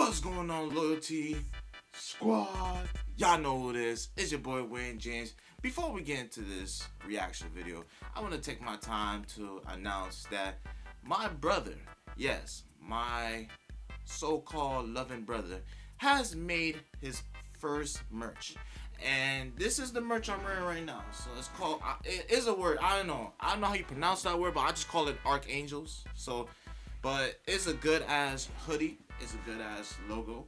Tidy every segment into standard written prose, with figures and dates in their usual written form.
What's going on, Loyalty Squad? Y'all know who it is. It's your boy Wayne James. Before we get into this reaction video, I want to take my time to announce that my brother, yes, my so-called loving brother, has made his first merch. And this is the merch I'm wearing right now. So it's called, it is a word, I don't know how you pronounce that word, but I just call it Archangels. So, but it's a good ass hoodie. It's a good ass logo.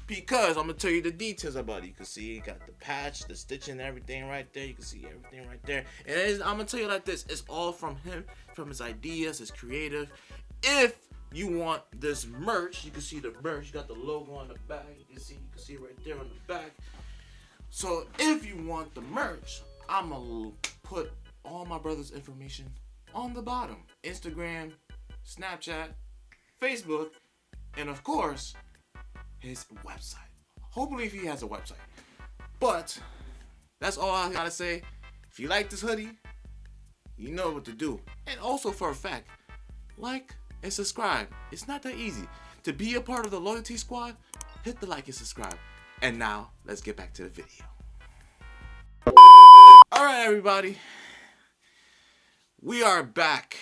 Because I'm gonna tell you the details about it. You can see it got the patch, the stitching, everything right there. You can see everything right there. And I'm gonna tell you like this: it's all from him, from his ideas, his creative. If you want this merch, you can see the merch. You got the logo on the back. You can see it right there on the back. So if you want the merch, I'm gonna put all my brother's information on the bottom: Instagram, Snapchat, Facebook, and of course, his website. Hopefully if he has a website. But that's all I gotta say. If you like this hoodie, you know what to do. And also for a fact, like and subscribe. It's not that easy. To be a part of the Loyalty Squad, hit the like and subscribe. And now, let's get back to the video. Alright everybody. We are back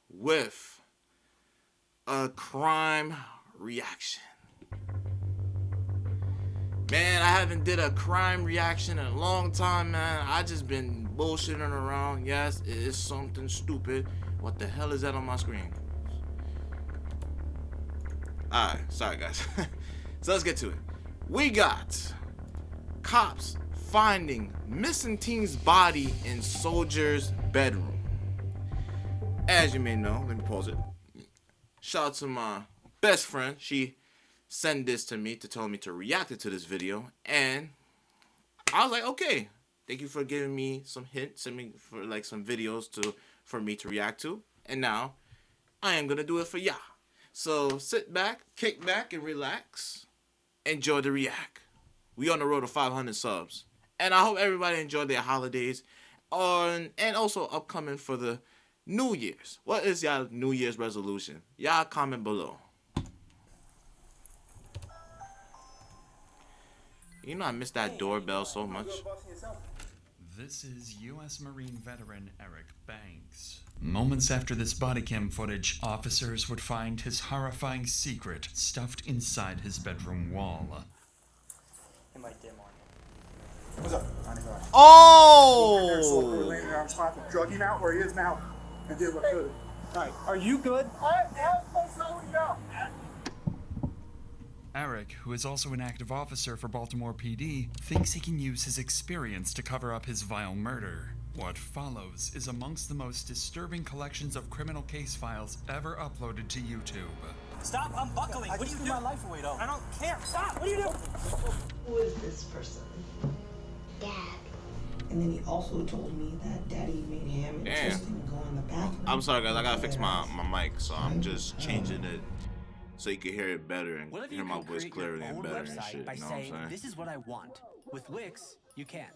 with a crime reaction. Man, I haven't did a crime reaction in a long time, man. I just been bullshitting around. Yes, it is something stupid. What the hell is that on my screen? Alright, sorry guys. So let's get to it. We got cops finding missing teen's body in soldier's bedroom. As you may know, let me pause it. Shout out to my best friend. She sent this to me to tell me to react to this video, and I was like, okay, thank you for giving me some hints, send me for like some videos for me to react to, and now I am gonna do it for y'all. So sit back, kick back, and relax. Enjoy the react. We on the road to 500 subs, and I hope everybody enjoyed their holidays, and also upcoming for the New Year's. What is y'all New Year's resolution? Y'all comment below. You know I miss that doorbell so much. This is U.S. Marine veteran Eric Banks. Moments after this body cam footage, officers would find his horrifying secret stuffed inside his bedroom wall. It might dim on you. What's up? Oh! I'm trying to drug him out where he is now and did what I could. Alright, are you good? Eric, who is also an active officer for Baltimore PD, thinks he can use his experience to cover up his vile murder. What follows is amongst the most disturbing collections of criminal case files ever uploaded to YouTube. Stop unbuckling. What are you doing? My life away, though. I don't care. Stop. What are you doing? Who is this person? Dad. And then he also told me that Daddy made him and Tristan go in the bathroom. I'm sorry guys, I gotta fix my mic, so I'm just changing it so you can hear it better and hear my voice clearly and better and shit. By You know what I'm saying, saying? this is what I want. With Wix, you can't.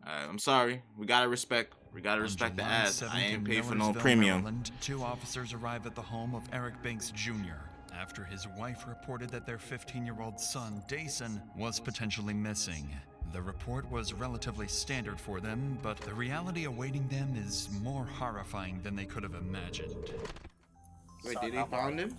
Alright, I'm sorry. We gotta respect the July ads. 7th I ain't in paid for no Millersville, premium. Maryland, 2 officers arrive at the home of Eric Banks Jr. after his wife reported that their 15-year-old son, Dason, was potentially missing. The report was relatively standard for them, but the reality awaiting them is more horrifying than they could have imagined. Wait, did they find him?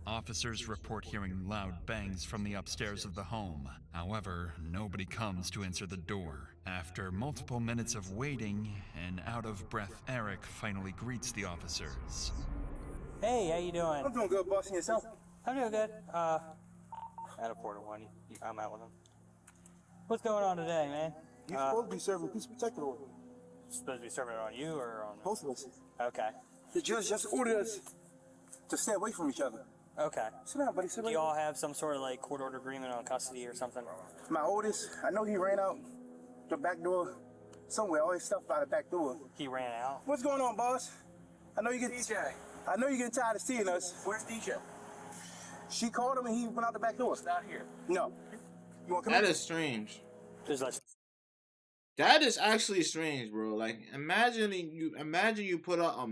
Officers report hearing loud bangs from the upstairs of the home. However, nobody comes to answer the door. After multiple minutes of waiting, an out-of-breath Eric finally greets the officers. Hey, how you doing? I'm doing good, boss, and yourself? I'm doing good. At a Porter one. I'm out with him. What's going on today, man? You're supposed to be serving peace protector order. Supposed to be serving it on you or on Both of us. Okay. The judge just ordered us to stay away from each other. Okay. Sit down, buddy. Sit Do down. you all have some sort of like court order agreement on custody or something? My oldest, I know he ran out the back door somewhere. All his stuff out the back door. He ran out. What's going on, boss? I know you get DJ. I know you're getting tired of seeing us. Where's DJ? She called him and he went out the back door. He's not here. No. You want to come That in? is strange. There's like That is actually strange, bro. Like, imagine you put out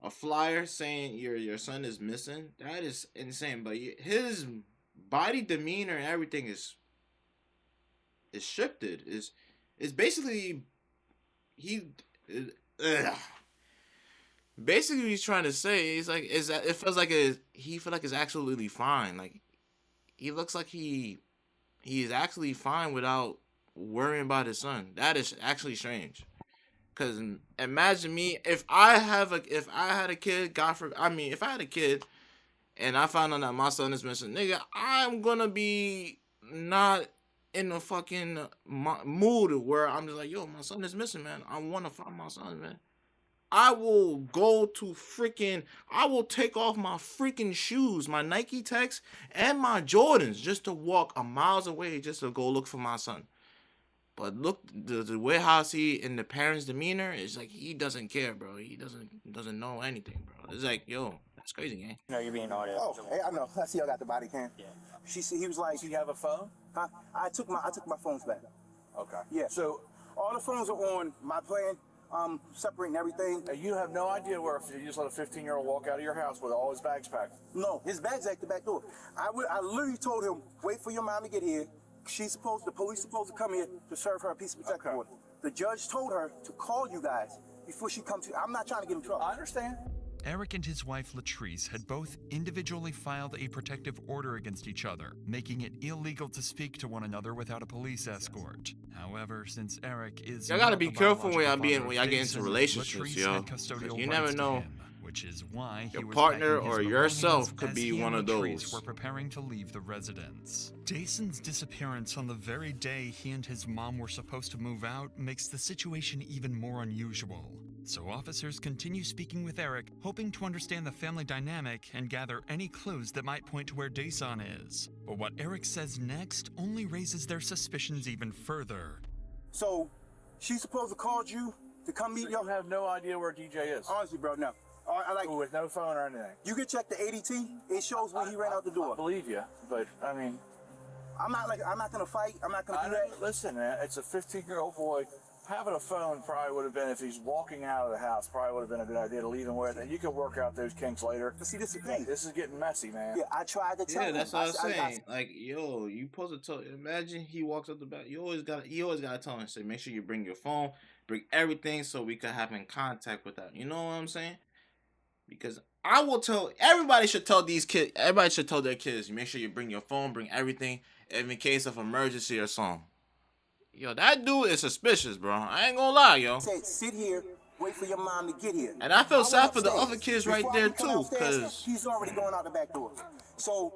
a flyer saying your son is missing. That is insane. But his body demeanor and everything is shifted. Is basically he. Ugh. Basically, what he's trying to say is like it feels like he feel like it's absolutely fine. Like he looks like he is actually fine without worrying about his son. That is actually strange. Cause imagine me if I had a kid, if I had a kid and I found out that my son is missing, nigga, I'm gonna be not in a fucking mood where I'm just like, yo, my son is missing, man. I want to find my son, man. I will take off my freaking shoes, my Nike Techs, and my Jordans just to walk a miles away just to go look for my son. But look, the way how I see in the parents' demeanor is like he doesn't care, bro. He doesn't know anything, bro. It's like, yo, that's crazy, man. No, you're being audio. Oh, hey, I know. I see y'all got the body cam. Yeah. He was like, Do you have a phone? huh? I took my phones back. Okay. Yeah. So all the phones are on my plan. Separating everything. You have no idea where if you just let a 15-year-old walk out of your house with all his bags packed. No, his bag's at the back door. I literally told him, wait for your mom to get here. The police supposed to come here to serve her a piece of protective order. The judge told her to call you guys before she comes to. I'm not trying to get in trouble. I understand. Eric and his wife Latrice had both individually filed a protective order against each other, making it illegal to speak to one another without a police escort. However, since Eric is Y'all gotta not be the careful when biological y'all father get of into Dason, relationships, Latrice yo. had custodial You never rights to know. him, which is why Your he was partner packing his or yourself belongings could as be he one and of Latrice those. were preparing to leave the residence. Dason's disappearance on the very day he and his mom were supposed to move out makes the situation even more unusual. So officers continue speaking with Eric, hoping to understand the family dynamic and gather any clues that might point to where Dason is. But what Eric says next only raises their suspicions even further. So she's supposed to call you to come meet You y'all. have no idea where DJ is. Honestly, bro, no. I like. With no phone or anything. You can check the ADT. It shows when he ran out the I door. believe you, but I mean, I'm not gonna fight. I'm not gonna I do don't, that. listen, man, it's a 15-year-old boy. Having a phone probably would have been, if he's walking out of the house, probably would have been a good idea to leave him with it. You can work out those kinks later. But see, this is the thing. This is getting messy, man. Yeah, I tried to tell Yeah, him. that's what I was I- saying. Like, yo, you supposed to tell. Imagine he walks up the back. You always gotta tell him. Say, make sure you bring your phone, bring everything, so we can have in contact with that. You know what I'm saying? Because I will tell. Everybody should tell these kids. Everybody should tell their kids. You make sure you bring your phone, bring everything, in case of emergency or something. Yo, that dude is suspicious, bro. I ain't gonna lie, yo. said, sit here, wait for your mom to get here. And I feel sad went for the upstairs. other kids right Before I there could come too, upstairs, cause he's already going out the back door. So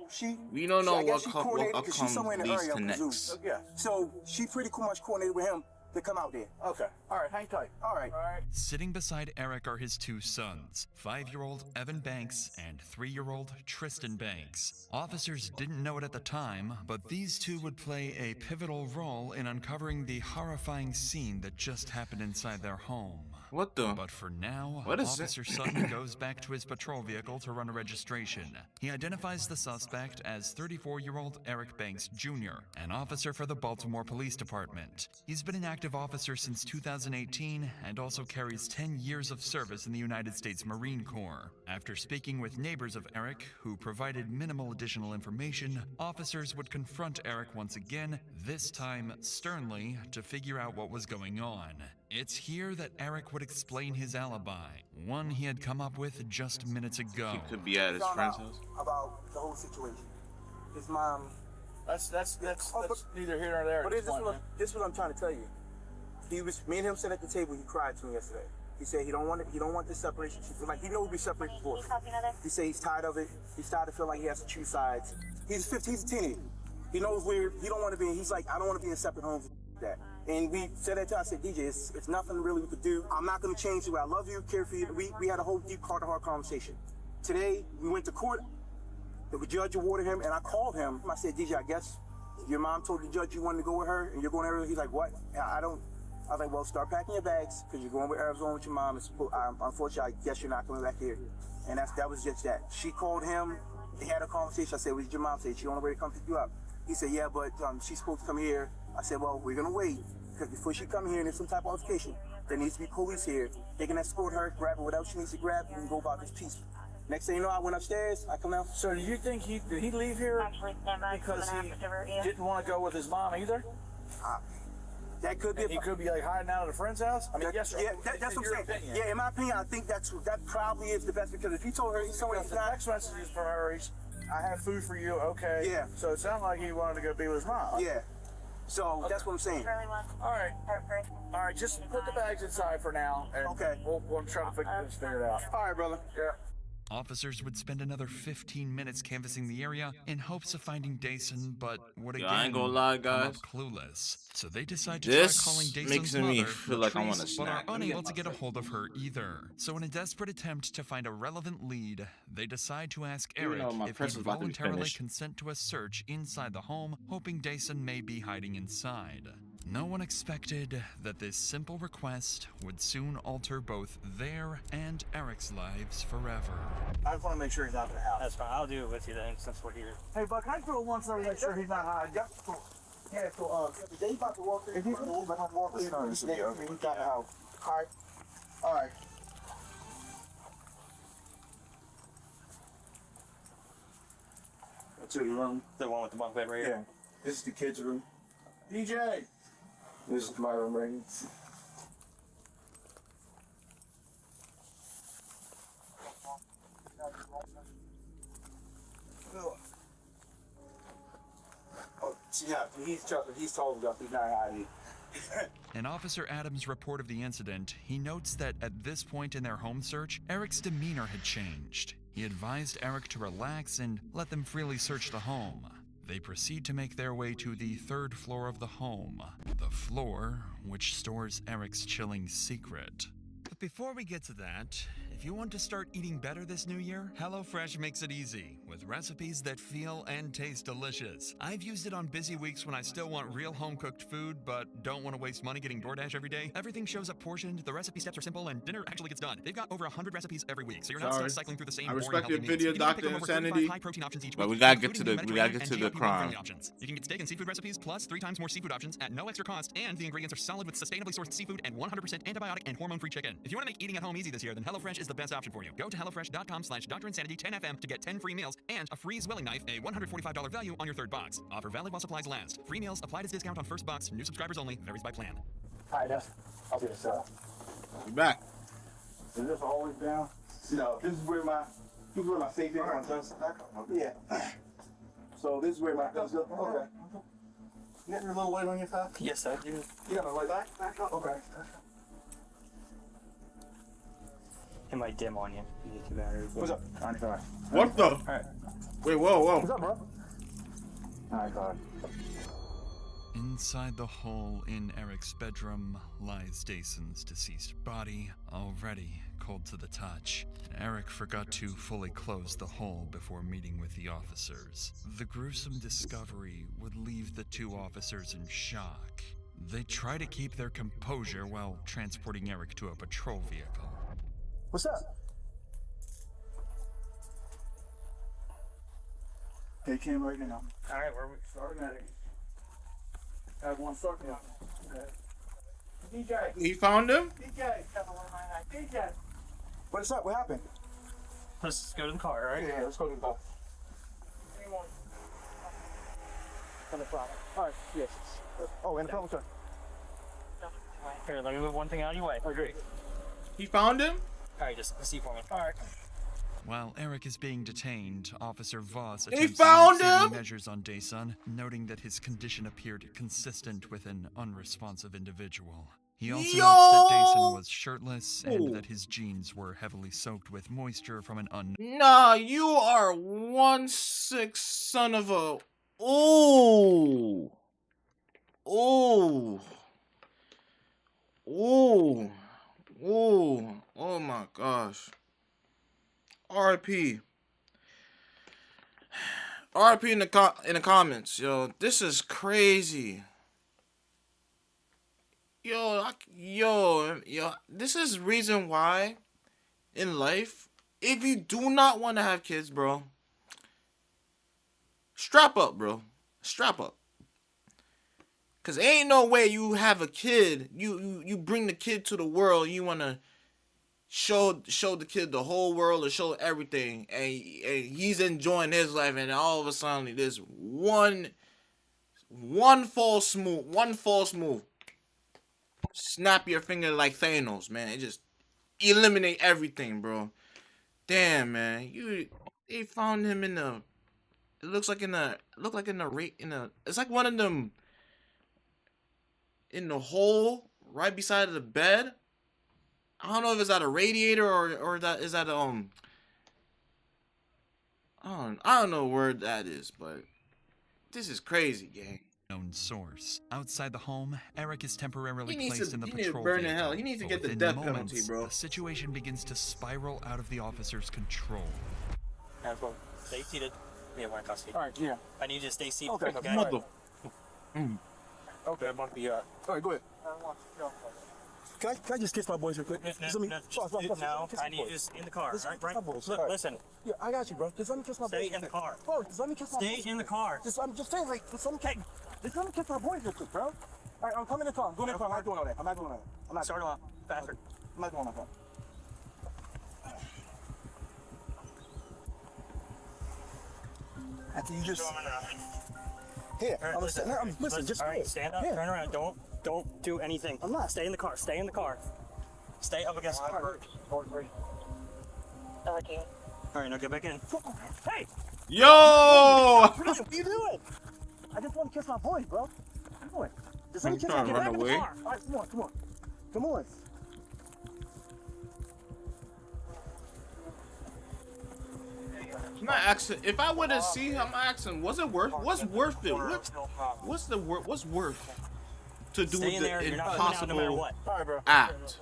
we don't know I guess what she come coordinated, 'cause she's somewhere in the leads area, to I presume. next. Yeah. So she pretty much coordinated with him to come out there. Okay. All right. Hang tight. All right. All right. Sitting beside Eric are his two sons, 5-year-old Evan Banks and 3-year-old Tristan Banks. Officers didn't know it at the time, but these two would play a pivotal role in uncovering the horrifying scene that just happened inside their home. What the? But for now, What is it? Officer Sutton goes back to his patrol vehicle to run a registration. He identifies the suspect as 34-year-old Eric Banks Jr., an officer for the Baltimore Police Department. He's been an active officer since 2018 and also carries 10 years of service in the United States Marine Corps. After speaking with neighbors of Eric, who provided minimal additional information, officers would confront Eric once again, this time sternly, to figure out what was going on. It's here that Eric would explain his alibi, one he had come up with just minutes ago. He could be at his Found friend's out house. about the whole situation. His mom. That's Oh, but- neither here nor there. But at this point, man. this is what I'm trying to tell you. Me and him sat at the table. He cried to me yesterday. He said he don't want this separation. He knows we separated before. He said he's tired of it. He's tired of feeling like he has to choose sides. He's 15. He's a teenager. He knows where he don't want to be. He's like, I don't want to be in separate homes. That. And we said that to him. I said, DJ, it's nothing really we could do. I'm not going to change the way I love you, care for you. We had a whole deep heart-to-heart conversation. Today, we went to court. The judge awarded him, and I called him. I said, DJ, I guess your mom told the judge you wanted to go with her, and you're going to Arizona. He's like, what? I was like, well, start packing your bags, because you're going with Arizona with your mom. Unfortunately, I guess you're not coming back here. And that was just that. She called him. They had a conversation. I said, what did your mom say? She on the way to come pick you up. He said, yeah, but she's supposed to come here I said, well, we're gonna wait, because before she come here and there's some type of altercation, there needs to be police here. They can escort her, grab her whatever she needs to grab, and go about this peaceful. Next thing you know, I went upstairs, I come out. So do you think did he leave here because he didn't want to go with his mom either? That could be. He could be like hiding out at a friend's house. I mean, yes, sir. Yeah, that's what I'm saying. Yeah, in my opinion, I think that probably is the best, because if he told her he's somewhere he's The not. text messages from her, I have food for you, okay. Yeah. So it sounded like he wanted to go be with his mom. Yeah. So that's what I'm saying. All right. All right, just put the bags inside for now. And Okay. We'll try to figure it out. All right, brother. Yeah. Officers would spend another 15 minutes canvassing the area in hopes of finding Dason, but would Yo, again I ain't gonna lie, come guys. up clueless. So they decide to This try calling Dason's makes me mother, feel like I Latrice, wanna but snack. are Let me unable get to get a hold of her either. So in a desperate attempt to find a relevant lead, they decide to ask Even Eric though my if press he'd is about to be voluntarily finished. consent to a search inside the home, hoping Dason may be hiding inside. No one expected that this simple request would soon alter both their and Eric's lives forever. I just want to make sure he's out of the house. That's fine. I'll do it with you then, since we're here. Hey, Buck, can I throw once over to make sure he's not hiding? Yeah, cool. Yeah, so they about to walk in. If he's about to walk in, This will be okay. he got the house. All right. All right. That's your room. The one with the bunk bed right Yeah. here. This is the kids' room. DJ. This is my room right here. Oh, yeah, he's told us he's not hiding. In Officer Adams' report of the incident, he notes that at this point in their home search, Eric's demeanor had changed. He advised Eric to relax and let them freely search the home. They proceed to make their way to the third floor of the home, the floor which stores Eric's chilling secret. But before we get to that, if you want to start eating better this new year, HelloFresh makes it easy, with recipes that feel and taste delicious. I've used it on busy weeks when I still want real home-cooked food, but don't want to waste money getting DoorDash every day. Everything shows up portioned, the recipe steps are simple, and dinner actually gets done. They've got over 100 recipes every week, so you're not Sorry. stuck cycling through the same I boring respect your healthy video, meals. You can pick Dr. from over 35 Insanity, high-protein options each but week, we gotta get including to the Mediterranean and crime. GLP-1 options. You can get steak and seafood recipes, plus 3 times more seafood options at no extra cost, and the ingredients are solid with sustainably sourced seafood and 100% antibiotic and hormone-free chicken. If you want to make eating at home easy this year, then HelloFresh is the best option for you. Go to HelloFresh.com/DrInsanity10FM to get 10 free meals and a free Zwilling knife, a $145 value on your third box. Offer valid while supplies last. Free meals applied as discount on first box. New subscribers only. Varies by plan. Hi, Dust. I'll be this. We back. Is this always down? No, this is where my safe is. Yeah. So this is where my stuff is. Okay. You got your little weight on your side? Yes, I do. You got a light back up? Okay. It might dim on you. You need two batteries. What's up? 95. What the? Alright. Wait, whoa, What's whoa. up, bro? 95. Inside the hole in Eric's bedroom lies Dason's deceased body, already cold to the touch. Eric forgot to fully close the hole before meeting with the officers. The gruesome discovery would leave the two officers in shock. They try to keep their composure while transporting Eric to a patrol vehicle. What's up? They came right now. Alright, where are we? Starting at it. Have one starting out. Okay. DJ. He found him? DJ. What's up? What happened? Let's go to the car, alright? Yeah, let's go to the bar. On the problem. Alright, yes. Oh, and the phone, sir. Here, let me move one thing out of your way. Oh, great. He found him? Alright, just see for me. Alright. While Eric is being detained, Officer Voss He attempts found life-saving him! measures on Dason, noting that his condition appeared consistent with an unresponsive individual. He also notes that Dason was shirtless and that his jeans were heavily soaked with moisture from an Nah, you are 1/6 son of a. Ooh. Ooh. Ooh. Ooh. Oh my gosh. RIP. RIP in the comments, yo. This is crazy. Yo. This is reason why in life, if you do not want to have kids, bro, strap up, bro. Strap up. Cause ain't no way you have a kid, you bring the kid to the world, you wanna show the kid the whole world or show everything, and he's enjoying his life, and all of a sudden this one false move, snap your finger like Thanos, man. It just eliminate everything, bro. Damn, man. They found him in the. It looks like in a. It's like one of them. In the hole right beside the bed. I don't know if it's at a radiator or that is that I don't know where that is, but this is crazy, gang. Known source. Outside the home, Eric is temporarily He needs placed to- in the he needs to patrol burn in vehicle, hell. He needs to but get the within death moments, penalty, bro. The situation begins to spiral out of the officer's control. Well, stay seated. Yeah, we're in custody. All right, yeah. I need you to stay seated. Okay. Mother. Okay, I'm on the. All right, go ahead. Can I just kiss my boys real quick? Just let me. No, kiss I my need you boys. just in the car. Listen, Right, kiss right. my boys. Look, All right. listen. Yeah, I got you, bro. Just let me kiss my boys. Stay in the car. Bro, just let me kiss my Stay in the car. I'm just saying, like, just let me kiss my boys real quick, bro. All right, I'm coming in the car. I'm going in the car. I'm not doing all that. I'm not doing all that. I'm not. Start them off faster. I'm not doing all that. After you just. Here, All right, listen, just all right, here. stand up, Here. turn around. Don't do anything. I'm not. Stay in the car. Stay in the car. Stay up against the car. Okay. All right, now get back in. Hey! Yo! What are you doing? I just want to kiss my boys, bro. Come on. Just let me He's kiss trying my to boys. run away. All right, come on. Come on. I'm not asking. If I would have seen, I'm asking, what's it worth? What's worth it? What's worth to do Stay with in there. the You're not coming out no matter impossible what. All right, bro. act?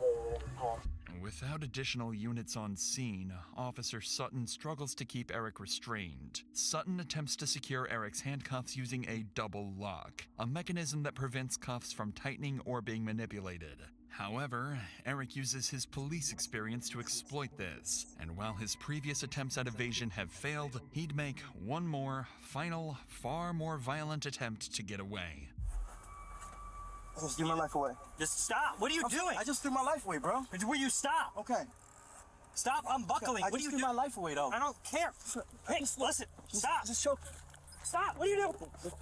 Without additional units on scene, Officer Sutton struggles to keep Eric restrained. Sutton attempts to secure Eric's handcuffs using a double lock, a mechanism that prevents cuffs from tightening or being manipulated. However, Eric uses his police experience to exploit this, and while his previous attempts at evasion have failed, he'd make one more, final, far more violent attempt to get away. I just threw my life away. Just stop. What are you doing? I just threw my life away, bro. Will you stop? Okay. Stop unbuckling. I What are just you threw doing? my life away, though. I don't care. Hey, listen. Stop. Just choke. Stop. What are you doing? Just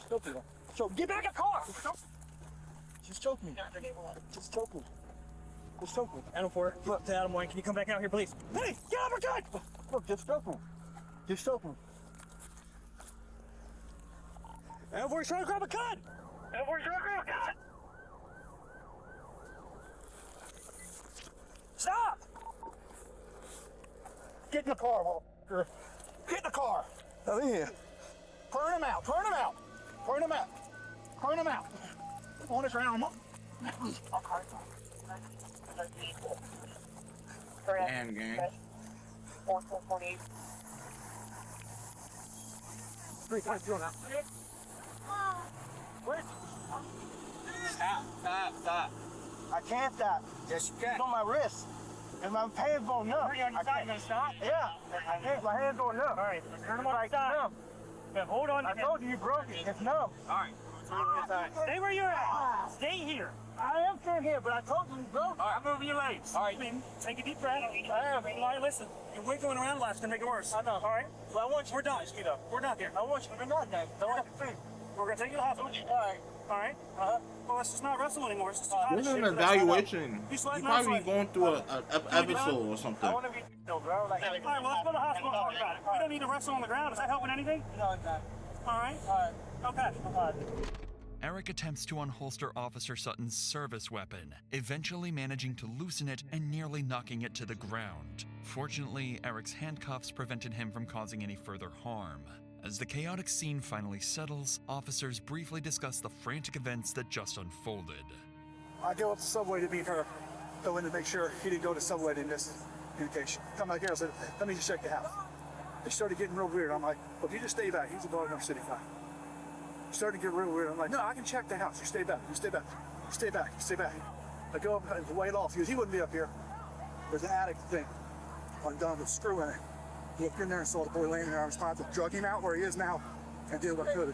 choke me. Choke. Get back in the car. Just choke me. Just choke me. Just choke me. Adam 4, look to Adam 1. Can you come back out here, please? Hey, get out of my gun! Look, just choke me. Just choke me. Adam 4, trying to grab a gun. Adam 4, trying to grab a gun. Stop! Get in the car, Walter. Get in the car. Oh, yeah. Turn him out. Turn him out. Turn him out. Turn him out. On the ground. Damn, gang. 4448. 3.0 now. Where's... Stop. I can't stop. Yes, you can. It's on my wrist. And my hands going numb. Are you gonna stop? Yeah. My hands going numb. All right, turn them on. Like Stop. numb. But hold on. I told you broke it. It's numb. All right. Stay where you're at. Stay here. I am still here, but I told you broke it. All right, I'm moving your legs. All right, take a deep breath. I am. All right, listen. Your weight going around last can make it worse. I know. All right. Well, I want you We're done. We're done here. I want you to be not done. I want you to be. We're gonna take you to the hospital. All right. All right. Well, let's just not wrestle anymore. It's just This is an evaluation. He's He sliding probably outside. going through a episode or I something. want to be no, bro. Like, All right, well, let's go to the hospital and talk about it. We don't need to wrestle on the ground. Is that helping anything? no, it's not. All right. All right. Okay. Eric attempts to unholster Officer Sutton's service weapon, eventually managing to loosen it and nearly knocking it to the ground. Fortunately, Eric's handcuffs prevented him from causing any further harm. As the chaotic scene finally settles, officers briefly discuss the frantic events that just unfolded. I go up to Subway to meet her, go in to make sure he didn't go to Subway to miss communication. Come back here, I said, let me just check the house. It started getting real weird. I'm like, well, if you just stay back, he's a Baltimore City guy. It started to get real weird. I'm like, no, I can check the house. You stay back, you stay back, you stay back, you stay back. I go up and weigh it off. He goes, he wouldn't be up here. There's an attic thing undone with a screw in it. Looked in there and saw the boy laying there. I was trying to drug him out where he is now and did what I could.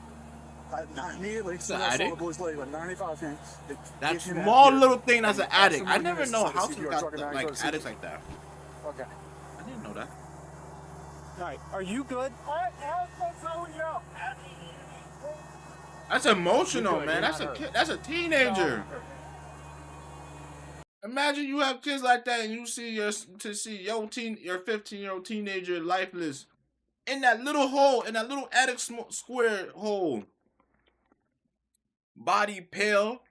Immediately, so an I saw addict? the boys later, but 95 cents. That small little thing that's an addict. I never know houses got like addicts like that. Okay. I didn't know that. All right. Are you good? That's emotional, You're man. good, That's a you're not kid. That's a teenager. Imagine you have kids like that and you see your 15-year-old teenager lifeless in that little hole, in that little attic square hole. Body pale,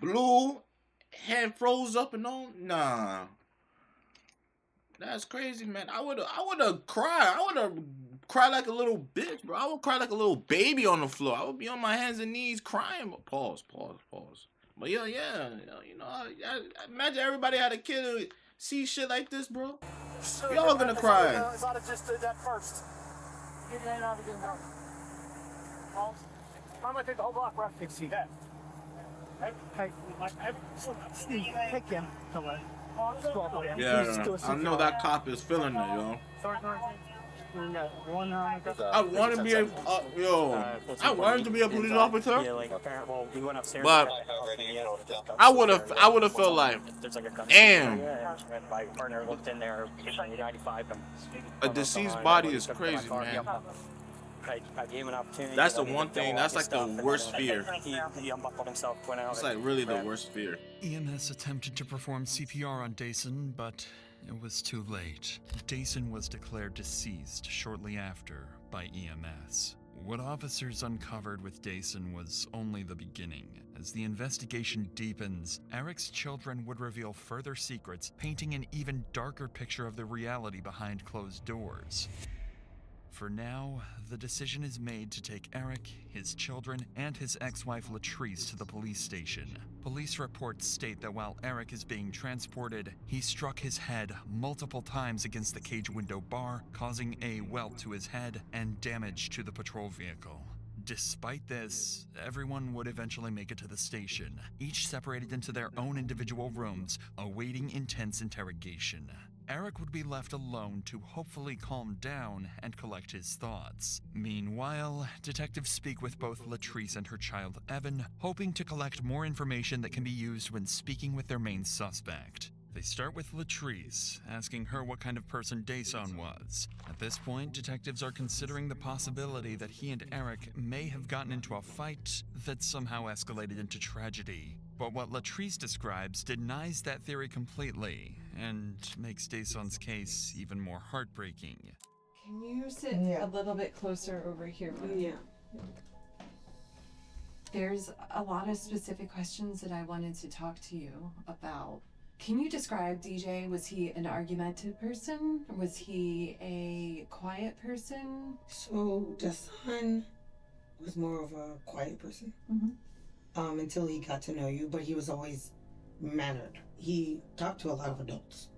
blue, hand froze up and all. Nah, that's crazy, man. I would have cried. I would have cried like a little bitch, bro. I would cry like a little baby on the floor. I would be on my hands and knees crying. But pause. But yeah, I imagine everybody had a kid who see shit like this, bro. We all gonna cry. If I'd have just did that first. I'm gonna take the whole block, bro. See that. Hey, Steve, take him. Come on. Yeah, I know that cop is feeling it, yo. I want to be a I wanted to be a police officer, but I would have felt like, damn, a deceased body is crazy, man. I gave him an opportunity. That's the one thing. That's like the worst fear. He unbuckled himself, went out. It's like really the worst fear. EMS attempted to perform CPR on Dason, but it was too late. Dason was declared deceased shortly after by EMS. What officers uncovered with Dason was only the beginning. As the investigation deepens, Eric's children would reveal further secrets, painting an even darker picture of the reality behind closed doors. For now, the decision is made to take Eric, his children, and his ex-wife Latrice to the police station. Police reports state that while Eric is being transported, he struck his head multiple times against the cage window bar, causing a welt to his head and damage to the patrol vehicle. Despite this, everyone would eventually make it to the station, each separated into their own individual rooms, awaiting intense interrogation. Eric would be left alone to hopefully calm down and collect his thoughts. Meanwhile, detectives speak with both Latrice and her child Evan, hoping to collect more information that can be used when speaking with their main suspect. They start with Latrice, asking her what kind of person Dason was. At this point, detectives are considering the possibility that he and Eric may have gotten into a fight that somehow escalated into tragedy. But what Latrice describes denies that theory completely, and makes Dason's case even more heartbreaking. Can you sit a little bit closer over here? Yeah. There's a lot of specific questions that I wanted to talk to you about. Can you describe DJ? Was he an argumentative person? Was he a quiet person? So Dason was more of a quiet person. Until he got to know you, but he was always mannered. He talked to a lot of adults,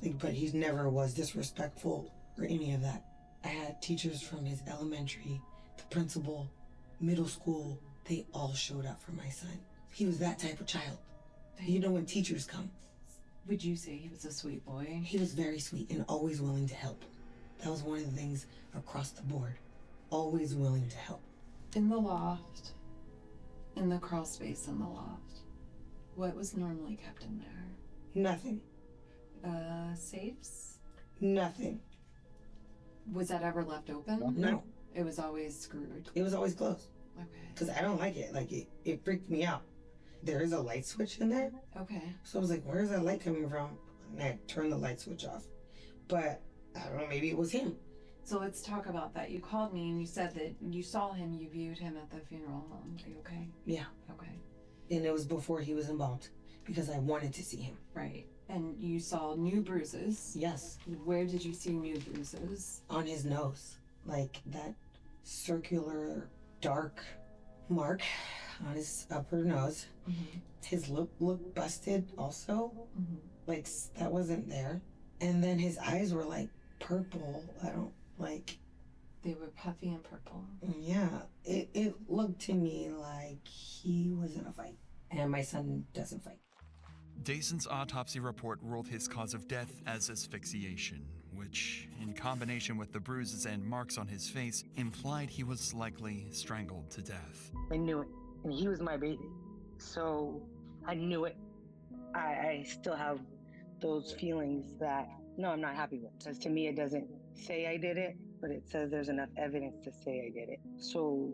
but he never was disrespectful or any of that. I had teachers from his elementary, the principal, middle school, they all showed up for my son. He was that type of child. You know when teachers come. Would you say he was a sweet boy? He was very sweet and always willing to help. That was one of the things across the board. Always willing to help. In the loft, in the crawl space in the loft, what was normally kept in there? Nothing. Safes? Nothing. Was that ever left open? No. It was always screwed. It was always closed. Okay. Because I don't like it. Like, it freaked me out. There is a light switch in there. Okay. So I was like, where's that light coming from? And I turned the light switch off. But I don't know, maybe it was him. So let's talk about that. You called me and you said that you saw him, you viewed him at the funeral home. Are you okay? Yeah. Okay. And it was before he was embalmed because I wanted to see him. Right. And you saw new bruises. Yes. Where did you see new bruises? On his nose. Like that circular dark mark on his upper nose. His lip looked busted also. Like that wasn't there. And then his eyes were like purple. I don't like. They were puffy and purple. Yeah. It looked to me like he was in a fight. And my son doesn't fight. Dason's autopsy report ruled his cause of death as asphyxiation, which, in combination with the bruises and marks on his face, implied he was likely strangled to death. I knew it, and he was my baby. So I knew it. I still have those feelings that, no, I'm not happy with. Because to me, it doesn't say I did it, but it says there's enough evidence to say I did it. So,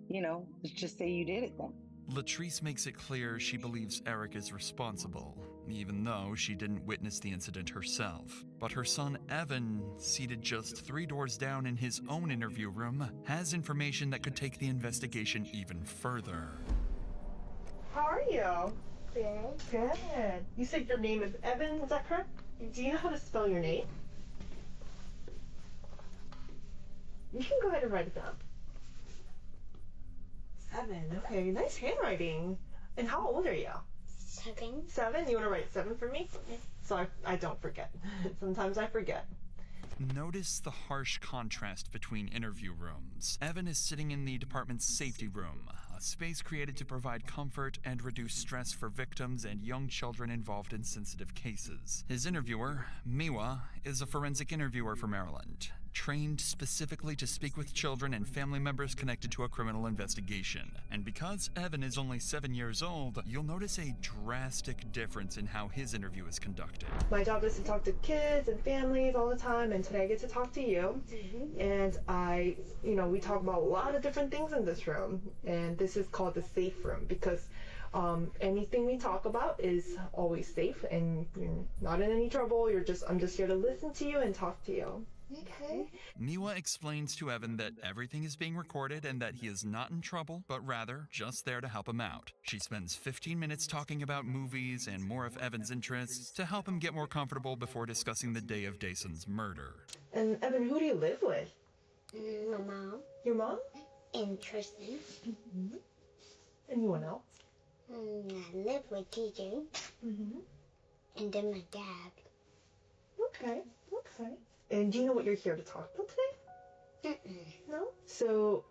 let's just say you did it then. Latrice makes it clear she believes Eric is responsible, even though she didn't witness the incident herself. But her son Evan, seated just 3 doors down in his own interview room, has information that could take the investigation even further. How are you? Good. Good. You said your name is Evan, is that correct? Do you know how to spell your name? You can go ahead and write it down. 7. Okay, nice handwriting. And how old are you? 7. 7? You want to write 7 for me? So I don't forget. Sometimes I forget. Notice the harsh contrast between interview rooms. Evan is sitting in the department's safety room, a space created to provide comfort and reduce stress for victims and young children involved in sensitive cases. His interviewer, Miwa, is a forensic interviewer for Maryland, trained specifically to speak with children and family members connected to a criminal investigation. And because Evan is only 7 years old, you'll notice a drastic difference in how his interview is conducted. My job is to talk to kids and families all the time, and today I get to talk to you. And we talk about a lot of different things in this room, and this is called the safe room because anything we talk about is always safe, and you're not in any trouble. I'm just here to listen to you and talk to you. Okay. Miwa explains to Evan that everything is being recorded and that he is not in trouble, but rather just there to help him out. She spends 15 minutes talking about movies and more of Evan's interests to help him get more comfortable before discussing the day of Dason's murder. And Evan, who do you live with? My mom. Your mom? And Tristan. Anyone else? I live with DJ. And then my dad. Okay. And do you know what you're here to talk about today? No? So,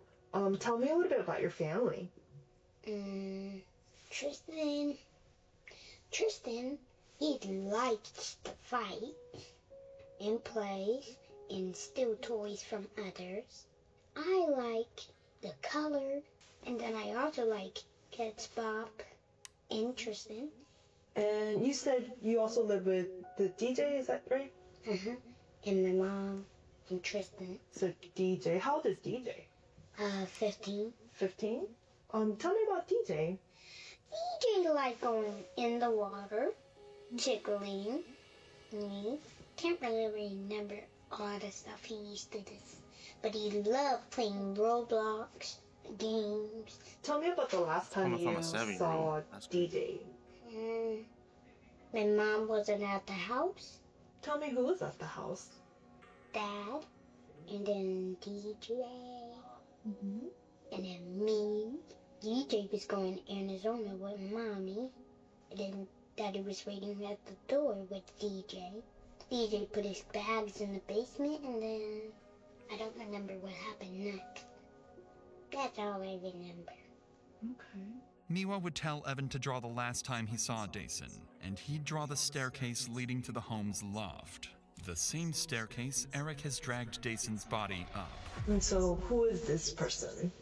tell me a little bit about your family. Tristan, he likes to fight and play and steal toys from others. I like the color, and then I also like Cats Bob and Tristan. And you said you also live with the DJ, is that right? And my mom and Tristan. So DJ, how old is DJ? 15. 15? Tell me about DJ. DJ like going in the water, tickling me. Can't really remember all the stuff he used to do. But he loved playing Roblox games. Tell me about the last time you saw DJ. My mom wasn't at the house. Tell me who was at the house. Dad, and then DJ, and then me. DJ was going to Arizona with Mommy, and then Daddy was waiting at the door with DJ. DJ put his bags in the basement, and then I don't remember what happened next. That's all I remember. Okay. Miwa would tell Evan to draw the last time he saw Dason, and he'd draw the staircase leading to the home's loft. The same staircase Eric has dragged Dason's body up. And so, who is this person?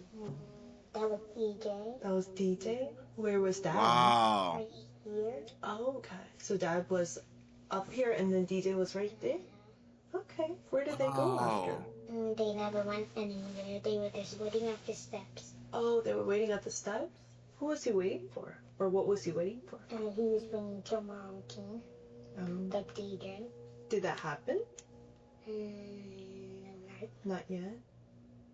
That was DJ. That was DJ? Where was Dad? Wow. Right here. Oh, okay. So Dad was up here and then DJ was right there? Okay. Where did they go after? They never went anywhere. They were just waiting at the steps. Oh, they were waiting at the steps? Who was he waiting for? Or what was he waiting for? And he was bringing Jamal King, the DJ. Did that happen? Not yet.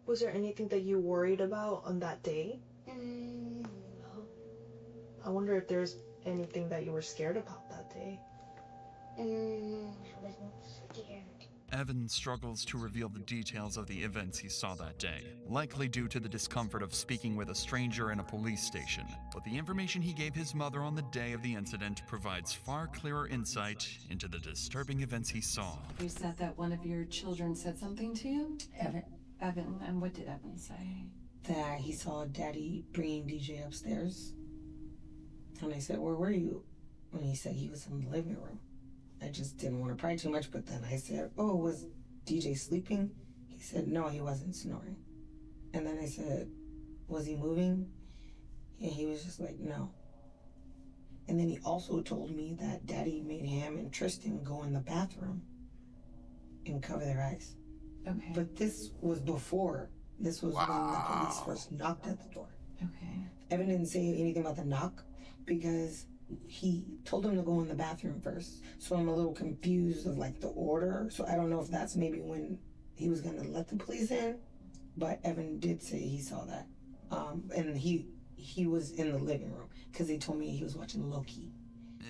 Was there anything that you worried about on that day? No. I wonder if there's anything that you were scared about that day. I wasn't scared. Evan struggles to reveal the details of the events he saw that day, likely due to the discomfort of speaking with a stranger in a police station. But the information he gave his mother on the day of the incident provides far clearer insight into the disturbing events he saw. You said that one of your children said something to you? Evan, and what did Evan say? That he saw Daddy bringing DJ upstairs. And I said, where were you? when he said he was in the living room. I just didn't want to pry too much, but then I said, oh, was DJ sleeping? He said, no, he wasn't snoring. And then I said, was he moving? And he was just like, no. And then he also told me that Daddy made him and Tristan go in the bathroom and cover their eyes. Okay. But this was before. This was when the police first knocked at the door. Okay. Evan didn't say anything about the knock because he told him to go in the bathroom first. So I'm a little confused of like the order. So I don't know if that's maybe when he was gonna let the police in, but Evan did say he saw that. And he was in the living room because he told me he was watching Loki.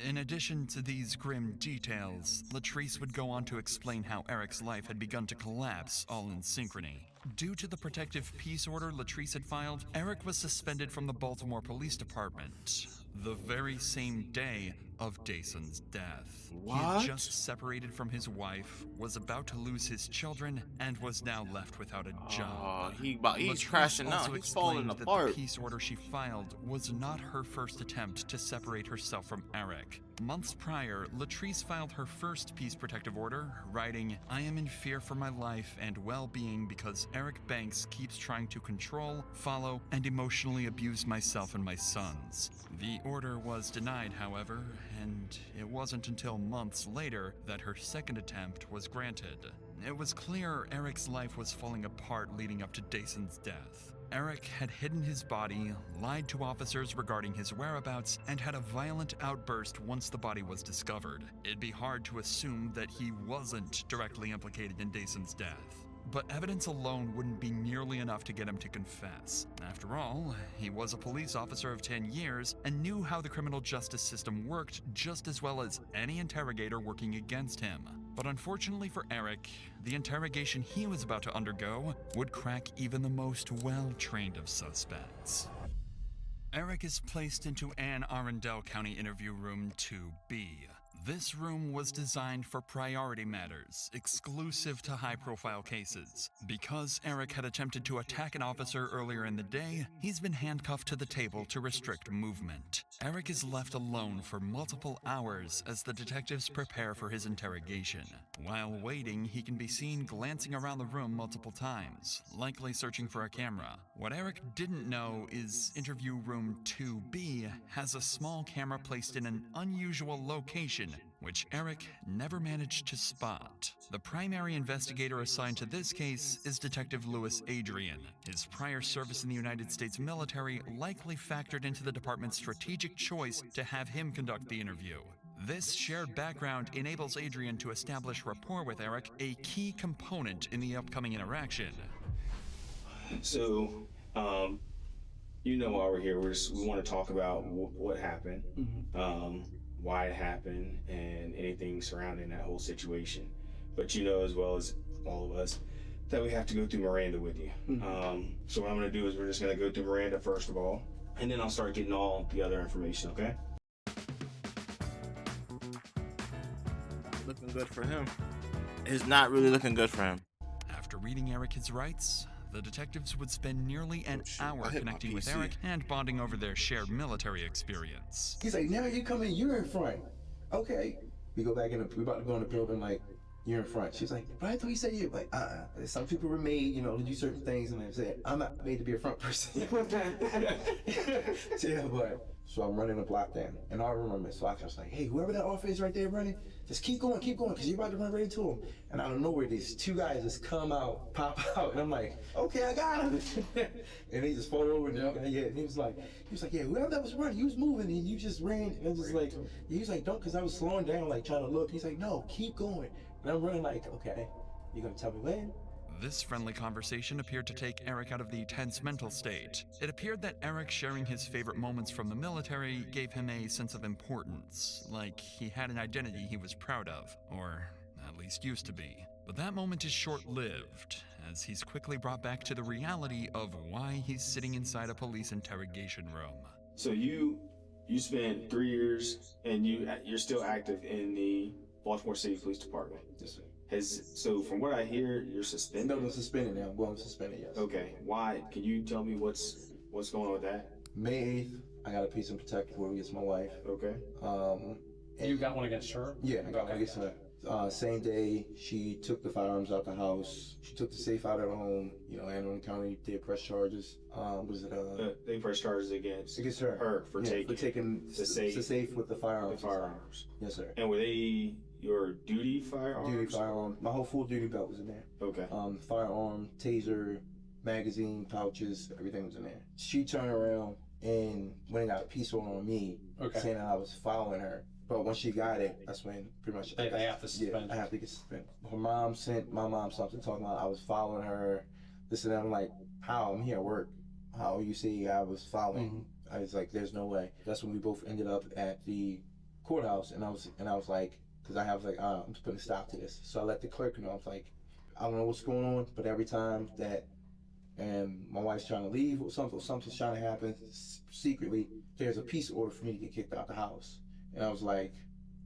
In addition to these grim details, Latrice would go on to explain how Eric's life had begun to collapse all in synchrony. Due to the protective peace order Latrice had filed, Eric was suspended from the Baltimore Police Department the very same day of Dason's death. He had just separated from his wife, was about to lose his children, and was now left without a job. He's crashing out. He's falling apart. The peace order she filed was not her first attempt to separate herself from Eric. Months prior, Latrice filed her first peace protective order, writing, "I am in fear for my life and well-being because Eric Banks keeps trying to control, follow, and emotionally abuse myself and my sons." The order was denied, however, and it wasn't until months later that her second attempt was granted. It was clear Eric's life was falling apart leading up to Dason's death. Eric had hidden his body, lied to officers regarding his whereabouts, and had a violent outburst once the body was discovered. It'd be hard to assume that he wasn't directly implicated in Dason's death. But evidence alone wouldn't be nearly enough to get him to confess. After all, he was a police officer of 10 years and knew how the criminal justice system worked just as well as any interrogator working against him. But unfortunately for Eric, the interrogation he was about to undergo would crack even the most well-trained of suspects. Eric is placed into Anne Arundel County Interview Room 2B. This room was designed for priority matters, exclusive to high-profile cases. Because Eric had attempted to attack an officer earlier in the day, he's been handcuffed to the table to restrict movement. Eric is left alone for multiple hours as the detectives prepare for his interrogation. While waiting, he can be seen glancing around the room multiple times, likely searching for a camera. What Eric didn't know is Interview Room 2B has a small camera placed in an unusual location, which Eric never managed to spot. The primary investigator assigned to this case is Detective Louis Adrian. His prior service in the United States military likely factored into the department's strategic choice to have him conduct the interview. This shared background enables Adrian to establish rapport with Eric, a key component in the upcoming interaction. So, you know why we're here. We want to talk about what happened, why it happened, and anything surrounding that whole situation. But you know as well as all of us that we have to go through Miranda with you. So what I'm going to do is we're just going to go through Miranda first of all, and then I'll start getting all the other information, okay? Looking good for him. It's not really looking good for him. After reading Eric his rights, the detectives would spend nearly an hour connecting with Eric and bonding over their shared military experience. He's like, now you come in, you're in front. Okay. We go back we about to go in the building, like, you're in front. She's like, but I thought you said you, like, some people were made, you know, to do certain things, and I said, I'm not made to be a front person. Yeah, but, so I'm running the block down, and I remember, so I was like, hey, whoever that officer is right there running, just keep going, because you're about to run right into him. And out of nowhere, these two guys just come out, pop out, and I'm like, okay, I got him. And they just fall over, and, and he was like, yeah, whoever that was running, he was moving, and you just ran. And I was like, he was like, don't, because I was slowing down, like, trying to look. He's like, no, keep going. And I'm running like, okay, you gonna tell me when? This friendly conversation appeared to take Eric out of the tense mental state. It appeared that Eric sharing his favorite moments from the military gave him a sense of importance, like he had an identity he was proud of, or at least used to be. But that moment is short-lived, as he's quickly brought back to the reality of why he's sitting inside a police interrogation room. So you spent 3 years, and you're still active in the Baltimore City Police Department. Yes, sir. So from what I hear, you're suspended? No, I'm suspended now. I'm going suspended, yes. Okay. Why? Can you tell me what's going on with that? May 8th, I got a piece of protective order against my wife. Okay. You got one against her? Yeah, I got one against her. Same day, she took the firearms out the house. She took the safe out of the home. You know, Anne Arundel County did press charges. They press charges against her. Her for taking the safe with the firearms. The firearms. Yes, sir. And were they your duty firearms? Duty firearm. My whole full duty belt was in there. Okay. Firearm, taser, magazine, pouches, everything was in there. She turned around and went and got a piece on me, saying that I was following her. But when she got it, that's when pretty much they have to suspend. Yeah, I have to get suspended. Her mom sent my mom something talking about I was following her. This and that. I'm like, how? I'm here at work. How you see I was following? I was like, there's no way. That's when we both ended up at the courthouse, and I was like, because I have like, I'm just putting a stop to this. So I let the clerk know. I was like, I don't know what's going on, but every time that my wife's trying to leave or something's trying to happen secretly, there's a peace order for me to get kicked out the house. And I was like,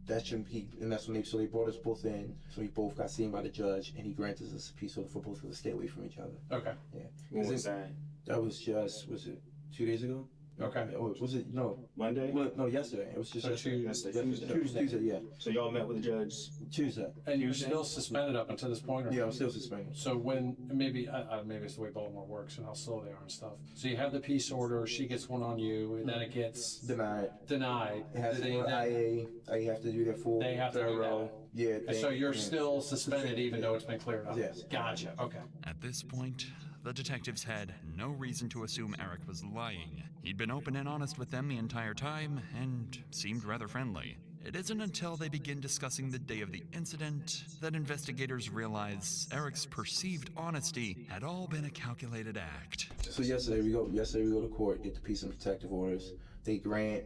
that shouldn't be. And that's when they brought us both in. So we both got seen by the judge, and he granted us a peace order for both of us to stay away from each other. Okay. Yeah. When was that? That was just, was it 2 days ago? Okay. Was it, no. Monday? Well, no, yesterday. It was just Tuesday, yeah. So y'all met with the judge? Tuesday. And you're still suspended up until this point? Or yeah, I'm still suspended. So when, maybe it's the way Baltimore works and how slow they are and stuff. So you have the peace order, she gets one on you, and then it gets... Denied. It has to go to IA. I have to do their full They have to do that. Yeah. And so you're still suspended even though it's been cleared up? Yes. Gotcha, okay. At this point, the detectives had no reason to assume Eric was lying. He'd been open and honest with them the entire time and seemed rather friendly. It isn't until they begin discussing the day of the incident that investigators realize Eric's perceived honesty had all been a calculated act. So yesterday we go to court, get the peace and protective orders. They grant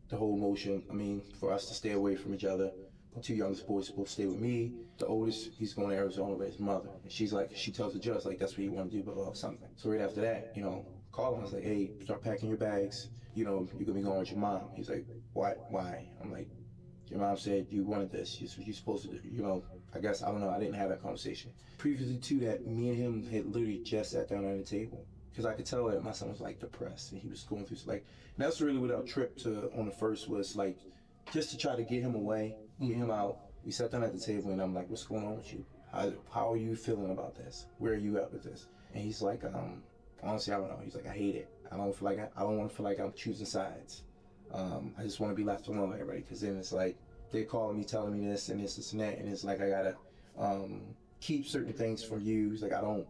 the whole motion, for us to stay away from each other. The two youngest boys supposed to stay with me. The oldest, he's going to Arizona with his mother. And she tells the judge, like, that's what you want to do, blah, blah, something. So right after that, call him. I was like, hey, start packing your bags. You're going to be going with your mom. He's like, why? I'm like, your mom said you wanted this. You're supposed to do, I guess, I don't know. I didn't have that conversation. Previously to that, me and him had literally just sat down at the table. Because I could tell that my son was, like, depressed. And he was going through, and that's really what our trip on the first was, like, just to try to get him away. Get him out. We sat down at the table and I'm like, what's going on with you? How are you feeling about this? Where are you at with this? And he's like, honestly, I don't know. He's like, I hate it. I don't want to feel like I'm choosing sides. I just want to be left alone with everybody, because then it's like they're calling me, telling me this and this and that, and it's like I gotta keep certain things from you. He's like, I don't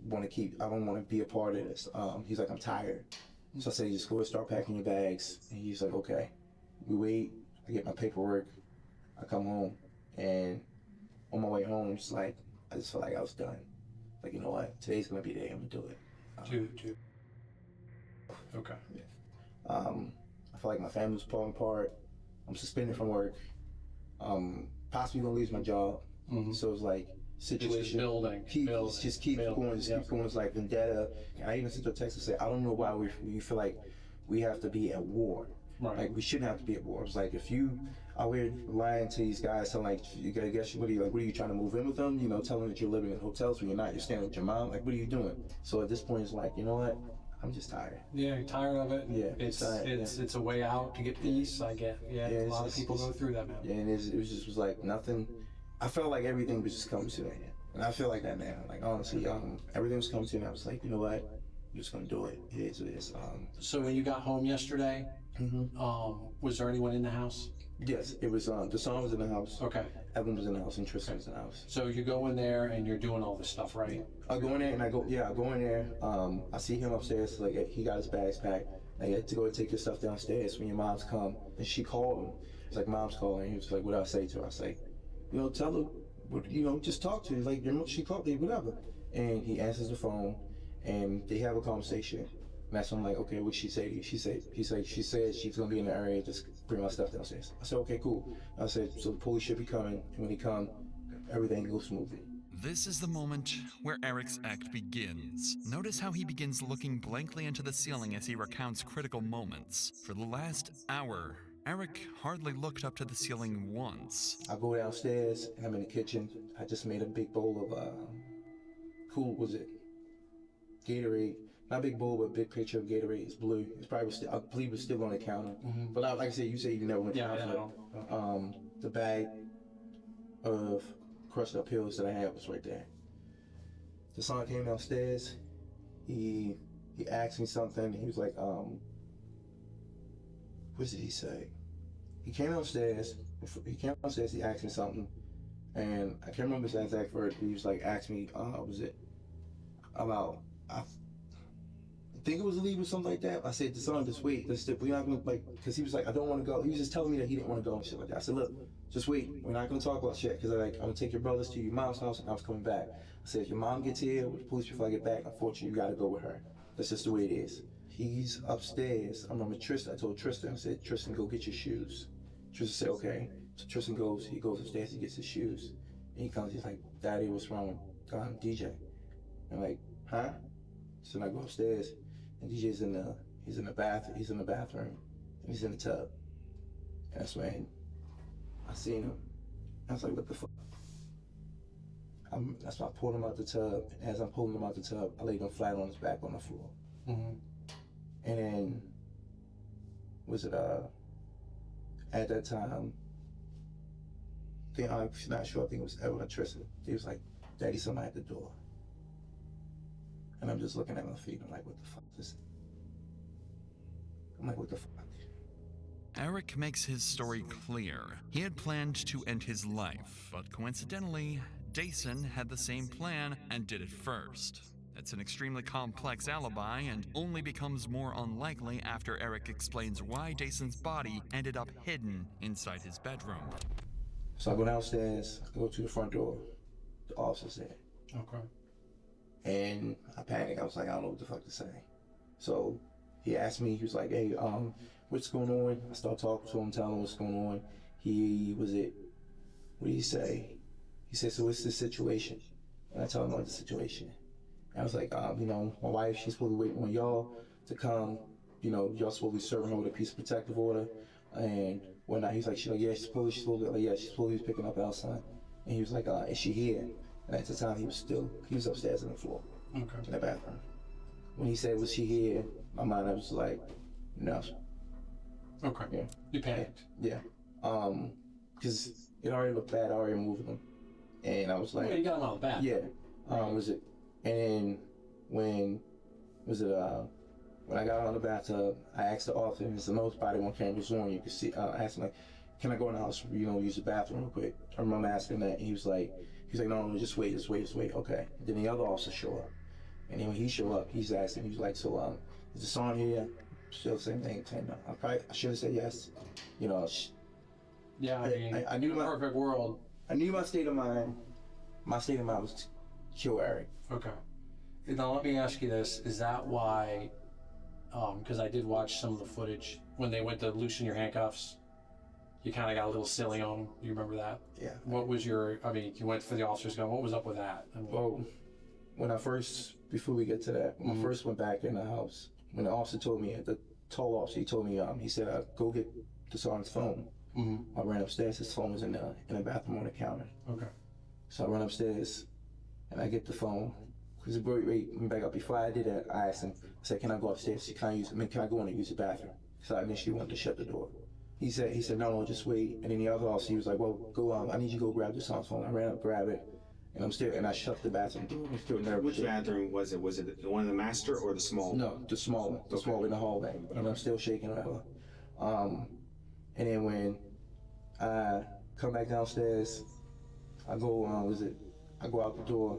want to be a part of this. He's like, I'm tired. So I said, just go and start packing your bags. And he's like, okay. We wait. I get my paperwork. I come home, and on my way home, it's like, I just felt like I was done. Like, you know what? Today's gonna be the day I'm gonna do it. Okay. Yeah. I feel like my family's falling apart. I'm suspended from work. Possibly gonna lose my job. So it's like situation. Keep going. It's like vendetta. I even sent a text to say, I don't know why we feel like we have to be at war. Right. Like, we shouldn't have to be at war. It's like, if you out here lying to these guys, telling what are you trying to move in with them? Telling them that you're living in hotels when you're not, you're staying with your mom. Like, what are you doing? So at this point, it's like, you know what? I'm just tired. Yeah, you're tired of it. Yeah, it's a way out to get peace. I get. Yeah, a lot of people go through that, man. Yeah, and it was like nothing. I felt like everything was just coming to an end, and I feel like that now. Like, honestly, everything was coming to an end. I was like, you know what? I'm just gonna do it. It is what it is. So when you got home yesterday, was there anyone in the house? Yes, it was. The son was in the house. Okay. Evan was in the house, and Tristan was in the house. So you go in there and you're doing all this stuff, right? I go in there and I go in there. I see him upstairs. Like, he got his bags packed. I had to go and take your stuff downstairs when your mom's come. And she called him. It's like, mom's calling. He was like, what do I say to her? I say, tell her, just talk to her. Like, she called me, whatever. And he answers the phone, and they have a conversation. And that's when I'm like, okay, what'd she say to you? She said she's gonna be in the area, just bring my stuff downstairs. I said, okay, cool. I said, so the police should be coming, and when they come, everything goes smoothly. This is the moment where Eric's act begins. Notice how he begins looking blankly into the ceiling as he recounts critical moments. For the last hour, Eric hardly looked up to the ceiling once. I go downstairs, and I'm in the kitchen. I just made a big bowl of, Gatorade. not big bowl, but big picture of Gatorade. It's blue. It's probably still, I believe it's still on the counter. But like I said, you say you never went to the hospital. The bag of crushed up pills that I had was right there. The son came downstairs. He asked me something. He was like, what did he say? He came downstairs. He asked me something, and I can't remember his exact word. He was like, asked me, was it about? I think it was a leave or something like that. I said, the son, just wait. We're not gonna because he was like, I don't want to go. He was just telling me that he didn't want to go and shit like that. I said, look, just wait. We're not gonna talk about shit because I'm gonna take your brothers to your mom's house and I was coming back. I said, if your mom gets here with the police before I get back, unfortunately, you gotta go with her. That's just the way it is. He's upstairs. I remember Tristan. I told Tristan, I said, Tristan, go get your shoes. Tristan said, okay. So Tristan goes upstairs, he gets his shoes. And he comes, he's like, Daddy, what's wrong with DJ? I'm like, huh? So I go upstairs, and DJ's in the bathroom, and he's in the tub. And that's when I seen him. I was like, what the fuck? That's why I pulled him out the tub. As I'm pulling him out the tub, I laid him flat on his back on the floor. And then, at that time, I'm not sure, I think it was Evelyn Tristan. He was like, Daddy, somebody at the door. And I'm just looking at my feet, I'm like, what the fuck is this? I'm like, what the fuck? Eric makes his story clear. He had planned to end his life, but coincidentally, Dason had the same plan and did it first. It's an extremely complex alibi and only becomes more unlikely after Eric explains why Dason's body ended up hidden inside his bedroom. So I go downstairs, I go to the front door, the officer's there. Okay. And I panicked, I was like, I don't know what the fuck to say. So he asked me, he was like, hey, what's going on? I start talking to him, telling him what's going on. What did he say? He said, so what's the situation? And I tell him about the situation. And I was like, my wife, she's supposed to be waiting on y'all to come. Y'all supposed to be serving her with a piece of protective order and whatnot. He's like, yeah, she's supposed to be picking up our son. And he was like, is she here? And at the time, he was upstairs on the floor, in the bathroom. When he said, was she here? My mind, I was like, no. Okay. Yeah. You panicked. Yeah. Because it already looked bad, I already moved him. And I was like, you got him out of the bath. Yeah. And then when I got out of the bathtub, I asked the officer, there's no body on cameras on, you can see, I asked him like, can I go in the house, use the bathroom real quick? I remember asking that, and he was like, no, just wait, okay. And then the other officer showed up. And then when he showed up, he's asking, he was like, so, is the son here? Still the same thing, I should have said yes. Yeah, I knew my perfect world. I knew my state of mind. My state of mind was to kill Eric. Okay. Now let me ask you this: is that why? Because I did watch some of the footage when they went to loosen your handcuffs. You kind of got a little silly on them. Do you remember that? Yeah. What was you went for the officers going, what was up with that? Well, before we get to that, when I first went back in the house, when the officer told me, the tall officer, he told me, he said, go get the son's phone. I ran upstairs, his phone was in the bathroom on the counter. Okay. So I run upstairs, and I get the phone. Because back up, before I did that, I asked him, I said, can I go upstairs? Can I go in and use the bathroom? So I initially wanted to shut the door. He said, no, just wait. And then the other officer, he was like, well, go, I need you to go grab the son's phone. I ran up, grab it, and I shut the bathroom door. I'm still nervous. Which bathroom was it? Was it the one in the master or the small? No, the small one. The small in the hallway. And I'm still shaking, whatever. And then when I come back downstairs, I go out the door,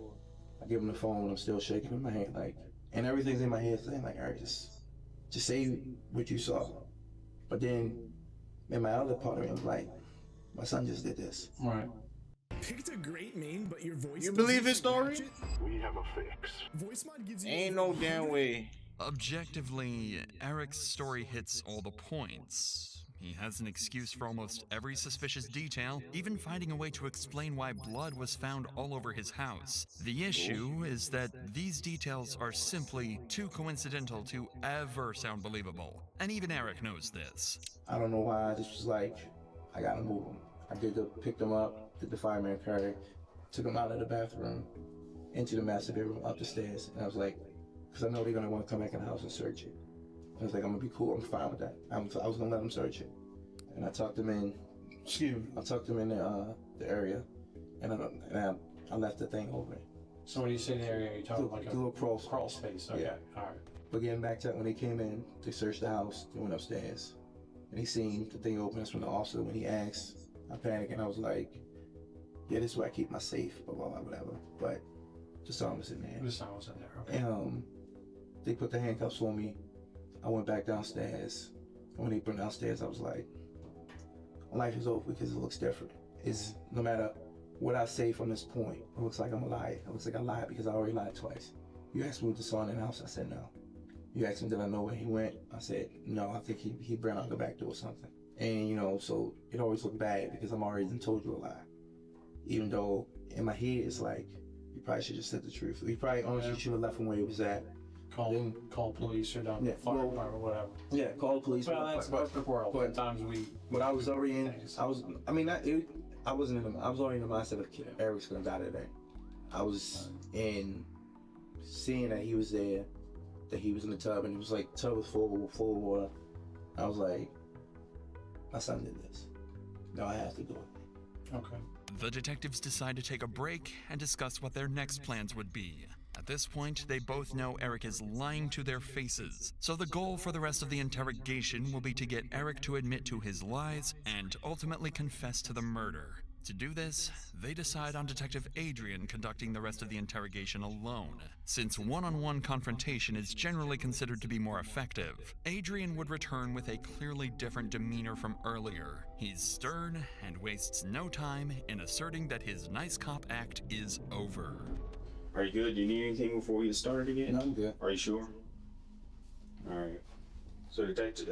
I give him the phone, I'm still shaking in my hand, and everything's in my head saying, Eric, just say what you saw. But then, in my other part of me, I'm like, my son just did this. Right. Picked a great name, but your voice. You believe his story? We have a fix. VoiceMod gives you. Ain't no damn way. Objectively, Eric's story hits all the points. He has an excuse for almost every suspicious detail, even finding a way to explain why blood was found all over his house. The issue is that these details are simply too coincidental to ever sound believable. And even Eric knows this. I don't know why, I just was like, I gotta move him. I picked him up, did the fireman carry, took him out of the bathroom, into the master bedroom, up the stairs, and I was like, because I know they're gonna want to come back in the house and search it. I was like, I'm gonna be cool. I'm fine with that. I was gonna let them search it, and I talked them in. Excuse me. I talked them in the area, and I left the thing open. So when you say the area, you're talking like a little crawl space. Okay. Yeah. All right. But getting back to when they came in, they searched the house. They went upstairs, and they seen the thing open. That's when the officer, when he asked, I panicked, and I was like, yeah, this is where I keep my safe, blah blah blah, whatever. But the son was in there. The son was in there. Okay. And they put the handcuffs on me. I went back downstairs. When they put me downstairs, I was like, life is over because it looks different. It's no matter what I say from this point, it looks like I'm a liar. It looks like I lied because I already lied twice. You asked me what the son in the house, I said no. You asked me did I know where he went, I said no, I think he ran out the back door or something. And you know, so it always looked bad because I'm already told you a lie. Even though in my head it's like, you probably should just said the truth. You probably honestly should have left him where he was at. Call police or down the fire department or whatever. Yeah, call the police. Well, that's the world. But Sometimes But I was already in. I wasn't in I was already in the mindset of Eric's gonna die today. I was in seeing that he was there, that he was in the tub, and it was like the tub was full of water. I was like, my son did this. No, I have to do it. Okay. The detectives decide to take a break and discuss what their next plans would be. At this point, they both know Eric is lying to their faces, so the goal for the rest of the interrogation will be to get Eric to admit to his lies and ultimately confess to the murder. To do this, they decide on Detective Adrian conducting the rest of the interrogation alone. Since one-on-one confrontation is generally considered to be more effective, Adrian would return with a clearly different demeanor from earlier. He's stern and wastes no time in asserting that his nice cop act is over. Are you good? Do you need anything before we get started again? No, I'm good. Are you sure? All right. So Detective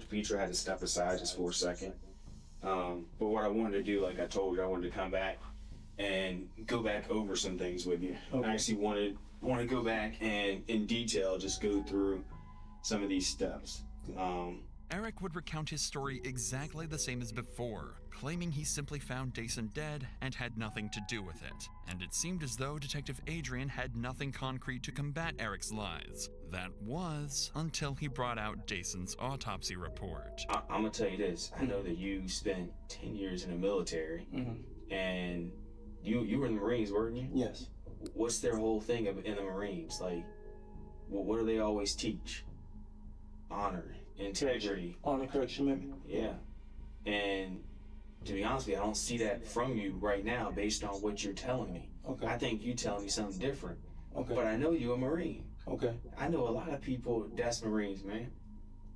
DePietro had to step aside just for a second. But what I wanted to do, like I told you, I wanted to come back and go back over some things with you. Okay. I actually want to go back and in detail just go through some of these steps. Eric would recount his story exactly the same as before, claiming he simply found Dason dead and had nothing to do with it. And it seemed as though Detective Adrian had nothing concrete to combat Eric's lies. That was until he brought out Dason's autopsy report. I'm gonna tell you this. I know that you spent 10 years in the military, and you were in the Marines, weren't you? Yes. What's their whole thing in the Marines? Like, what do they always teach? Honor, integrity. Honor, correction, maybe? Yeah. And to be honest with you, I don't see that from you right now based on what you're telling me. Okay. I think you telling me something different. Okay. But I know you're a Marine. Okay. I know a lot of people that's Marines, man.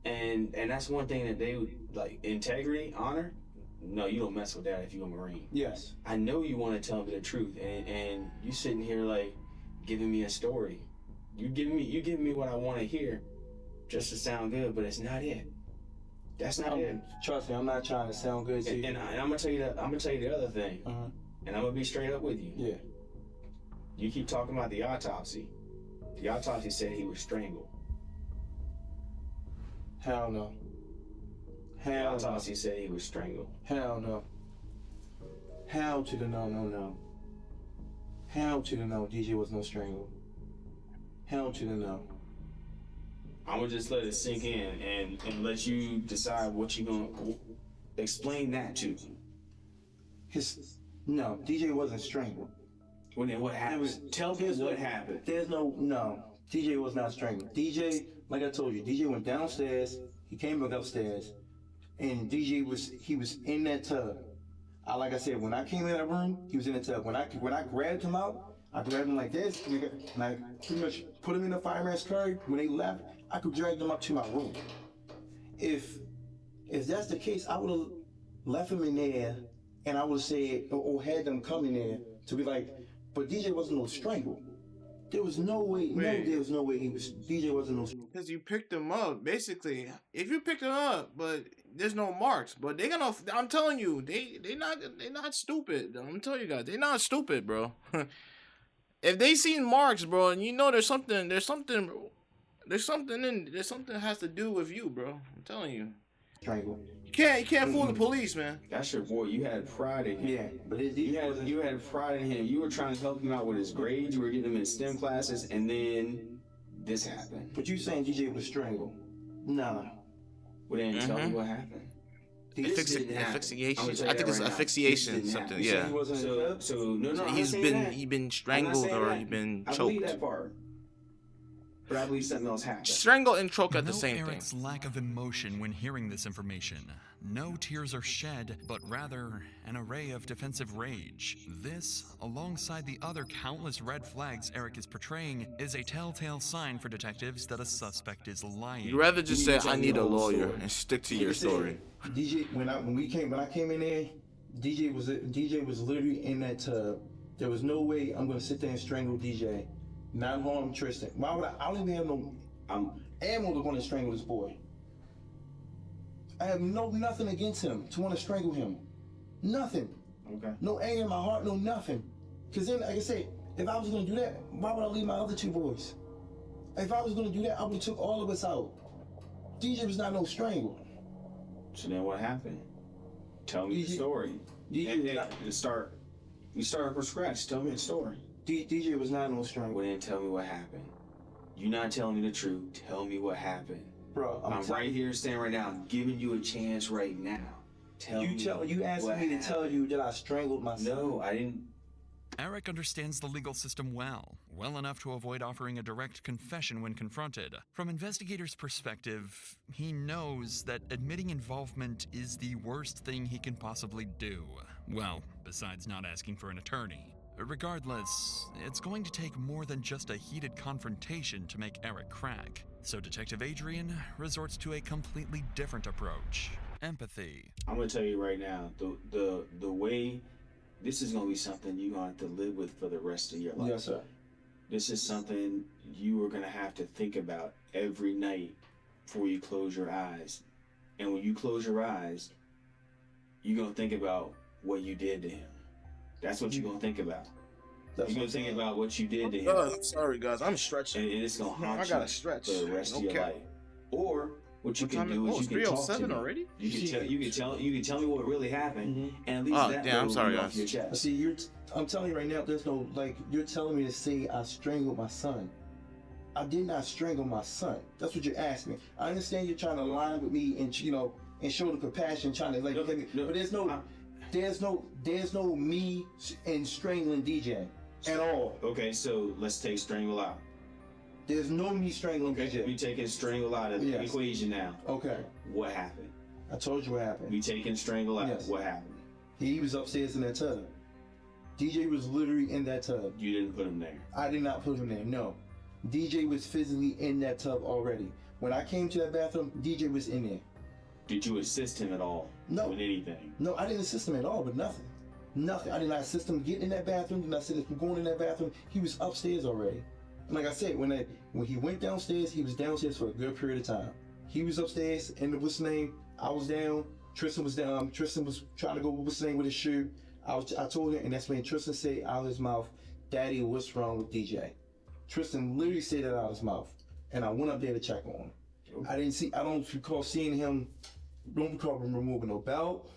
And that's one thing that they would, like, integrity, honor. No, you don't mess with that if you're a Marine. Yes. I know you want to tell me the truth, and you sitting here like giving me a story. You giving me what I want to hear, just to sound good, but it's not it. That's not it. Trust me, I'm not trying to sound good to you. And I'm gonna tell you the other thing, and I'm gonna be straight up with you. Yeah. You keep talking about the autopsy. The autopsy said he was strangled. Hell no. The autopsy said he was strangled. Hell no. Hell to the no. Hell to the no. DJ was no strangled. Hell to the no. I'm gonna just let it sink in and let you decide what you're gonna explain that to. No, DJ wasn't strangled. Well, then what happened? Tell me what happened. No, DJ was not strangled. DJ, like I told you, DJ went downstairs, he came back upstairs, and DJ was in that tub. Like I said, when I came in that room, he was in the tub. When I grabbed him out, I grabbed him like this, and I pretty much put him in the fireman's carry. When they left, I could drag them up to my room. If that's the case, I would have left him in there, and I would have said, or had them come in there to be like, but DJ wasn't no strangle. There was no way. DJ wasn't no strangle. Because you picked him up, basically. If you picked him up, but there's no marks, but they're gonna. I'm telling you, they're not stupid. I'm telling you guys, they're not stupid, bro. If they seen marks, bro, and you know there's something has to do with you, bro. I'm telling you. Strangle. You can't fool the police, man. That's your boy. You had pride in him. Yeah, but you had pride in him. You were trying to help him out with his grades. You were getting him in STEM classes, and then this happened. But you saying DJ was strangled? Nah. Well, then tell me what happened. Asphyxiation. I think it's asphyxiation, something. Yeah. No. He's been strangled or he's been choked. I believe that part. But I believe something else happened. Strangle and choke at the same Eric's thing. lack of emotion when hearing this information. No tears are shed, but rather an array of defensive rage. This, alongside the other countless red flags Eric is portraying, is a telltale sign for detectives that a suspect is lying. You'd rather just say, I need a lawyer and stick to your story. DJ, when I came in there, DJ was literally in that tub. There was no way I'm gonna sit there and strangle DJ, not harm Tristan. Why would I don't even have no ammo to want to strangle this boy. I have nothing against him to want to strangle him. Nothing. Okay. No anger in my heart, no nothing. Cause then, like I said, if I was gonna do that, why would I leave my other two boys? If I was gonna do that, I would have took all of us out. DJ was not no strangle. So then what happened? Tell me the story. We start from scratch. Tell me the story. DJ was not no strangle. Well, then tell me what happened. You're not telling me the truth. Tell me what happened. Bro, I'm right here standing right now. I'm giving you a chance right now. You asked me to tell you that I strangled myself. No, I didn't. Eric understands the legal system well enough to avoid offering a direct confession when confronted. From investigators' perspective, he knows that admitting involvement is the worst thing he can possibly do. Well, besides not asking for an attorney. Regardless, it's going to take more than just a heated confrontation to make Eric crack. So Detective Adrian resorts to a completely different approach. Empathy. I'm gonna tell you right now, the way this is gonna be something you're gonna have to live with for the rest of your life. Yes, sir. This is something you are gonna have to think about every night before you close your eyes. And when you close your eyes, you're gonna think about what you did to him. That's what you're gonna think about. You're gonna think about what you did to him. I'm sorry, guys. I'm stretching. And it's gonna haunt I gotta stretch for the rest of your life. Or what you can do is you can talk to me. Already? You can tell me what really happened, and at least that damn, I'm sorry, off guys. your chest. See, I'm telling you right now, there's no, like, you're telling me to say I strangled my son. I did not strangle my son. That's what you're asking me. I understand you're trying to lie with me and, and show the compassion, trying to, like, but there's no me and strangling DJ at all. Okay, so let's take strangle out. There's no me strangling DJ. We taking strangle out of the equation now. Okay. What happened? I told you what happened. We taking strangle out. Yes. What happened? He was upstairs in that tub. DJ was literally in that tub. You didn't put him there. I did not put him there, no. DJ was physically in that tub already. When I came to that bathroom, DJ was in there. Did you assist him at all? No. With anything? No, I didn't assist him at all with nothing. Nothing. I did not assist him getting in that bathroom. Did not assist him going in that bathroom. He was upstairs already. And like I said, when he went downstairs, he was downstairs for a good period of time. He was upstairs, and what's his name? I was down. Tristan was down. Tristan was trying to go what's his name with his shoe. I told him, and that's when Tristan said out of his mouth, "Daddy, what's wrong with DJ?" Tristan literally said that out of his mouth, and I went up there to check on him. I don't recall seeing him. Don't recall him removing no belt.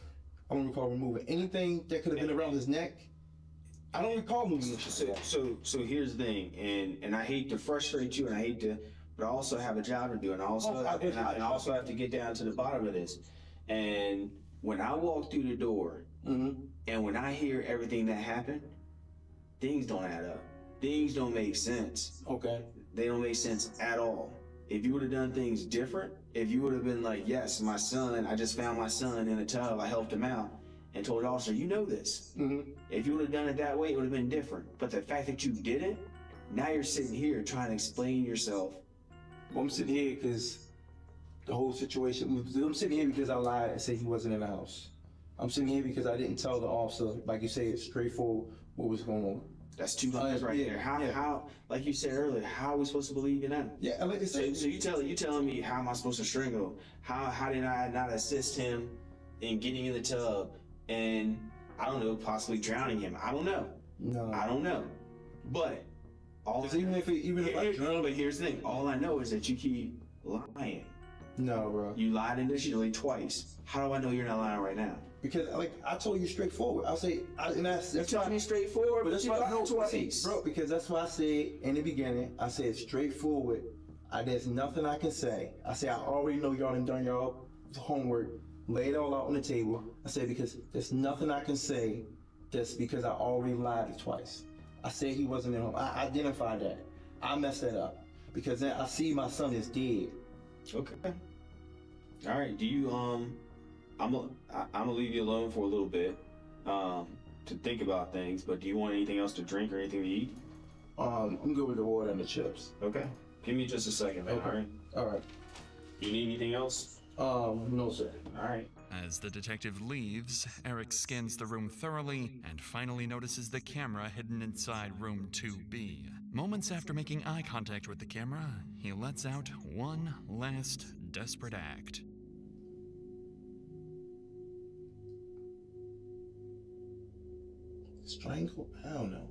I don't recall removing anything that could have been around his neck. I don't recall moving this. So here's the thing, and I hate to frustrate you, and but I also have a job to do, and I also have to get down to the bottom of this. And when I walk through the door, and when I hear everything that happened, things don't add up. Things don't make sense. Okay. They don't make sense at all. If you would have done things different, if you would have been like, yes, my son, I just found my son in a tub, I helped him out, and told the officer, you know this. If you would have done it that way, it would have been different. But the fact that you didn't, now you're sitting here trying to explain yourself. Well, I'm sitting here because the whole situation, I'm sitting here because I lied and said he wasn't in the house. I'm sitting here because I didn't tell the officer, like you say, straightforward what was going on. That's 2 lies right there. How, like you said earlier, how are we supposed to believe in that? Yeah, like I said. So you telling me how am I supposed to strangle? How did I not assist him in getting in the tub and, I don't know, possibly drowning him? I don't know. No. I don't know. But even if I drown, but here's the thing. All I know is that you keep lying. No, bro. You lied initially twice. How do I know you're not lying right now? Because, like, I told you straightforward. I'll say, you told me straightforward, but that's why I know twice, bro. Because that's why I said in the beginning, I said straightforward There's nothing I can say. I say, I already know y'all done y'all homework, lay it all out on the table. I say, because there's nothing I can say just because I already lied twice. I said he wasn't at home. I identified that. I messed that up because then I see my son is dead. Okay. All right. Do you I'm gonna leave you alone for a little bit to think about things. But do you want anything else to drink or anything to eat? I'm good with the water and the chips. Okay. Give me just a second, man. Okay. All right. All right. You need anything else? No, sir. All right. As the detective leaves, Eric scans the room thoroughly and finally notices the camera hidden inside room 2B. Moments after making eye contact with the camera, he lets out one last desperate act. Strangle? I don't know.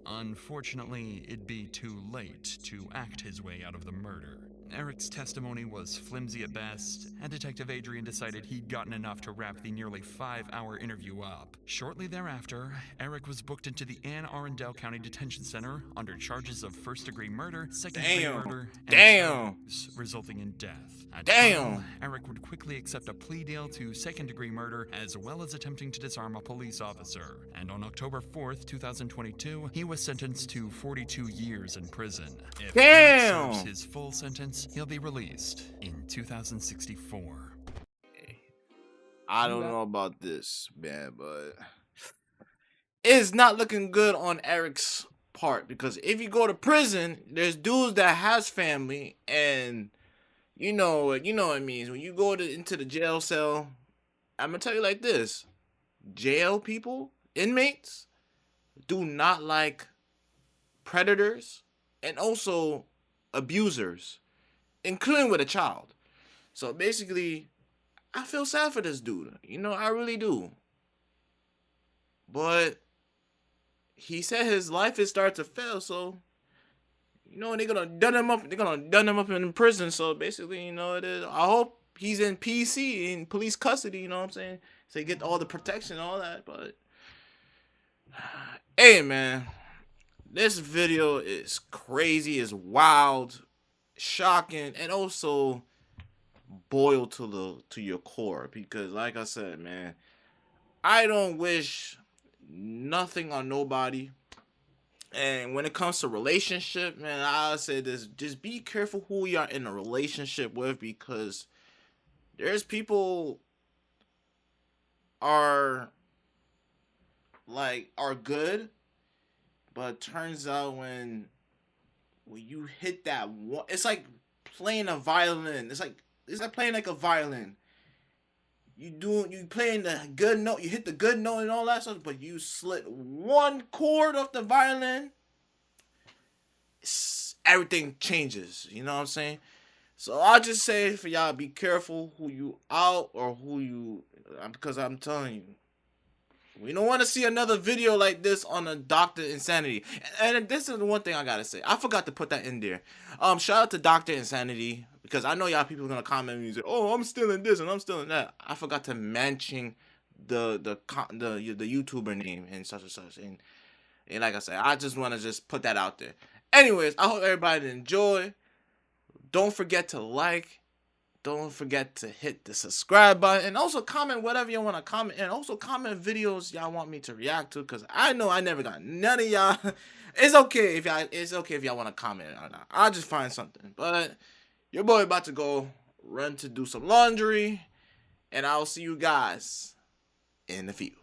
Unfortunately, it'd be too late to act his way out of the murder. Eric's testimony was flimsy at best, and Detective Adrian decided he'd gotten enough to wrap the nearly 5-hour interview up. Shortly thereafter, Eric was booked into the Anne Arundel County Detention Center under charges of first-degree murder, second-degree murder, and charges resulting in death. At trial, Eric would quickly accept a plea deal to second-degree murder as well as attempting to disarm a police officer. And on October 4th, 2022, he was sentenced to 42 years in prison. If Eric serves his full sentence, he'll be released in 2064. I don't know about this, man, but it's not looking good on Eric's part, because if you go to prison, there's dudes that has family, and you know what it means when you go into the jail cell. I'm gonna tell you like this: jail people, inmates, do not like predators and also abusers, including with a child. So basically, I feel sad for this dude. I really do. But he said his life is starting to fail, so they're gonna done him up. They're gonna done him up in prison. So basically, it is. I hope he's in PC, in police custody. You know what I'm saying? So he get all the protection, and all that. But hey, man, this video is crazy. It's wild, shocking, and also boiled to your core. Because, like I said, man, I don't wish nothing on nobody. And when it comes to relationship, man, I say this: just be careful who you are in a relationship with, because there's people are good, but turns out when you hit that one, it's like playing a violin. It's like playing like a violin. You playing the good note, you hit the good note and all that stuff, but you slit one chord off the violin, everything changes. You know what I'm saying? So I'll just say for y'all, be careful who you out or who you, because I'm telling you, we don't want to see another video like this on a Dr. Insanity. And this is the one thing I gotta say. I forgot to put that in there. Shout out to Dr. Insanity, because I know y'all people are gonna comment and say, "Oh, I'm stealing this and I'm stealing that." I forgot to mention the YouTuber name and such and such. And like I said, I just want to just put that out there. Anyways, I hope everybody enjoy. Don't forget to like. Don't forget to hit the subscribe button, and also comment whatever you want to comment, and also comment videos y'all want me to react to, because I know I never got none of y'all. It's okay if y'all want to comment or not. I'll just find something. But your boy about to go run to do some laundry, and I'll see you guys in the field.